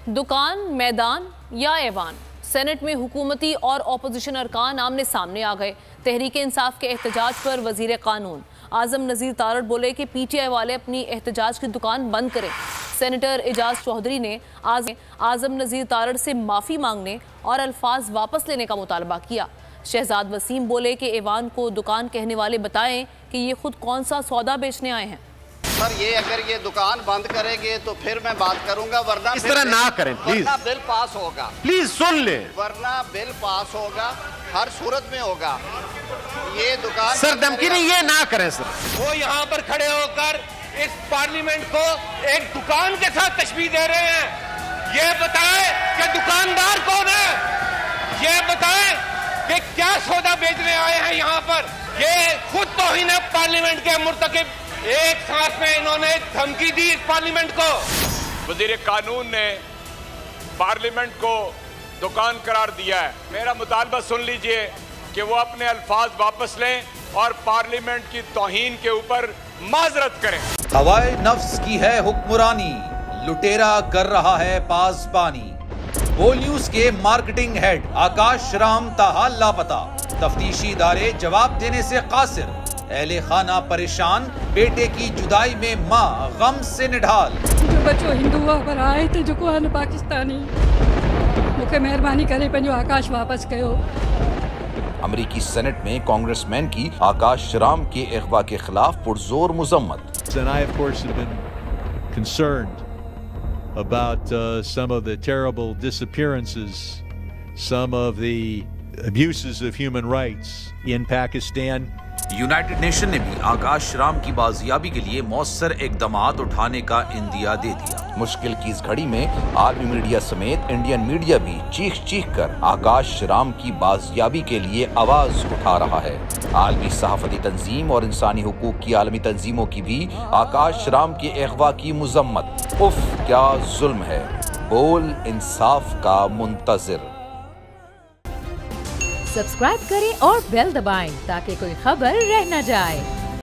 दुकान, मैदान या ऐवान, सेनेट में हुकूमती और अपोजिशन अरकान आमने सामने आ गए। तहरीक इंसाफ के एहतजाज पर वजीर कानून आजम नज़ीर तारड़ बोले कि PTI वाले अपनी एहतजाज की दुकान बंद करें। सेनेटर एजाज चौधरी ने आजम नज़ीर तारड़ से माफ़ी मांगने और अल्फाज वापस लेने का मुतालबा किया। शहजाद वसीम बोले कि ऐवान को दुकान कहने वाले बताएं कि ये खुद कौन सा सौदा बेचने आए हैं। सर, ये अगर ये दुकान बंद करेंगे तो फिर मैं बात करूंगा, वरना इस तरह ना करें प्लीज। वरना बिल पास होगा, प्लीज सुन ले। वरना बिल पास होगा, हर सूरत में होगा। ये दुकान सर धमकी नहीं, ये ना करें सर। वो यहाँ पर खड़े होकर इस पार्लियामेंट को एक दुकान के साथ तशबीह दे रहे हैं। ये बताएं कि दुकानदार कौन है, ये बताएं कि क्या सौदा बेचने आए हैं यहाँ पर। ये खुद तौहीन है पार्लियामेंट के मुर्तकिब। एक साथ में इन्होंने धमकी दी इस पार्लियामेंट को। वजीर कानून ने पार्लियामेंट को दुकान करार दिया है। मेरा मुतालबा सुन लीजिए कि वो अपने अल्फाज वापस लें और पार्लियामेंट की तौहीन के ऊपर माजरत करें। हवाए नफ्स की है हुक्मरानी, लुटेरा कर रहा है पासबानी। बोल न्यूज के मार्केटिंग हेड आकाश राम ताहा लापता, तफ्तीशी इदारे जवाब देने से कासिर। अहले खाना परेशान, बेटे की जुदाई में माँ गम से निढाल। जो बच्चो हिंदू पर आए थे जो को पाकिस्तानी, मुझे मेहरबानी करे पंहिंजो आकाश वापस कयो। अमेरिकी सेनेट में कांग्रेसमैन की आकाश राम के अगवा के खिलाफ पुरजोर मुजम्मत। And I, of course, have been concerned about some of the terrible disappearances, some of the abuses of human rights in Pakistan. United nation ने भी आकाश राम की बाजियाबी के लिए मौसर इकदामात उठाने का इंदिया दे दिया। मुश्किल की इस घड़ी में आर्मी मीडिया समेत इंडियन मीडिया भी चीख चीख कर आकाश राम की बाजियाबी के लिए आवाज उठा रहा है। आलमी सहाफती तंजीम और इंसानी हुकूक की आलमी तंजीमों की भी आकाश राम के अगवा की मुजम्मत। उफ क्या जुल्म है, बोल इंसाफ का मुंतजिर। सब्सक्राइब करें और बेल दबाएं ताकि कोई खबर रह न जाए।